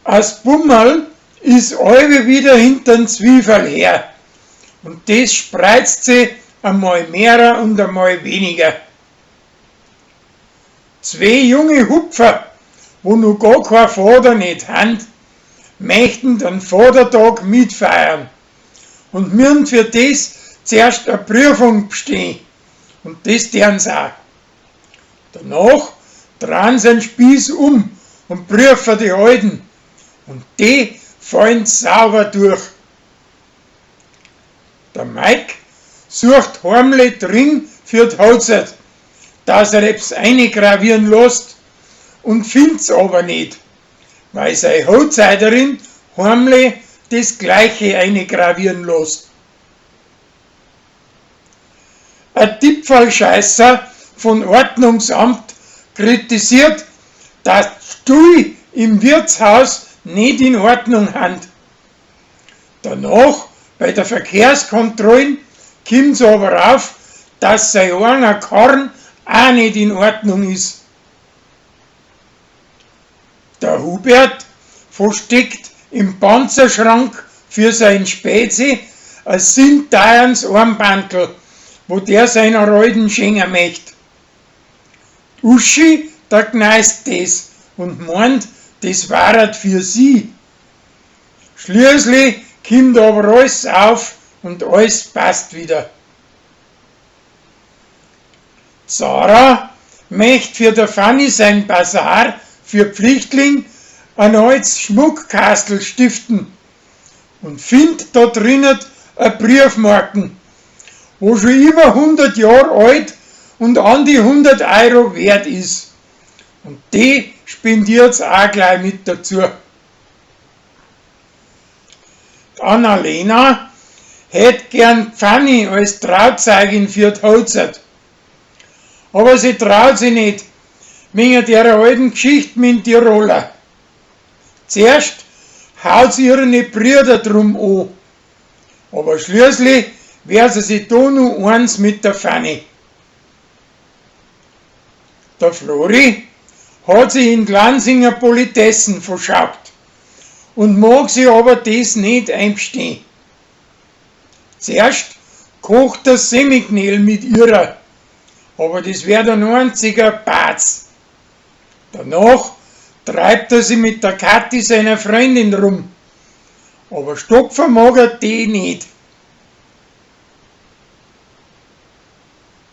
Aus Bummel ist alle wieder hinter'n Zwiebel her. Und das spreizt sie einmal mehr und einmal weniger. Zwei junge Hupfer, wo noch gar kein Vater nicht haben, möchten den Vatertag mitfeiern und müssen für das zuerst eine Prüfung bestehen. Und das tun sie auch. Danach drehen sie den Spieß um und prüfen die Alten. Und die fallen sauber durch. Der Mike sucht heimlich drin für die Hochzeit, dass er etwas eingravieren lässt und findet's aber nicht, weil seine Hochzeiterin heimlich das Gleiche eingravieren lässt. Ein Tipfelscheißer von Ordnungsamt kritisiert, dass Stuhl im Wirtshaus nicht in Ordnung sind. Danach, bei der Verkehrskontrolle, kommt es aber auf, dass sein einer Karren auch nicht in Ordnung ist. Der Hubert versteckt im Panzerschrank für sein Spezi ein sinteuernes Armbandel, wo der seiner alten schenken möchte. Uschi, der gneist das und meint, das war für sie. Schließlich kommt aber alles auf und alles passt wieder. Sarah möchte für der Fanny sein Bazar für Pflichtling ein altes Schmuckkastel stiften und findet da drinnen eine Briefmarken, wo schon über 100 Jahre alt und an die 100 Euro wert ist. Und die spendiert's auch gleich mit dazu. Die Annalena hätte gern Fanny als Trauzeugin für die Hochzeit. Aber sie traut sich nicht, wegen der alten Geschichte mit dem Tiroler. Zuerst haut sie ihre Brüder drum an, aber schließlich wird sie sich da noch eins mit der Fanny. Der Flori hat sich in Glansinger Politessen verschaubt und mag sich aber das nicht einstehen. Zuerst kocht er Semiknel mit ihrer, aber das wäre ein einziger Batz. Danach treibt er sich mit der Kathi seiner Freundin rum, aber stopfen mag er die nicht.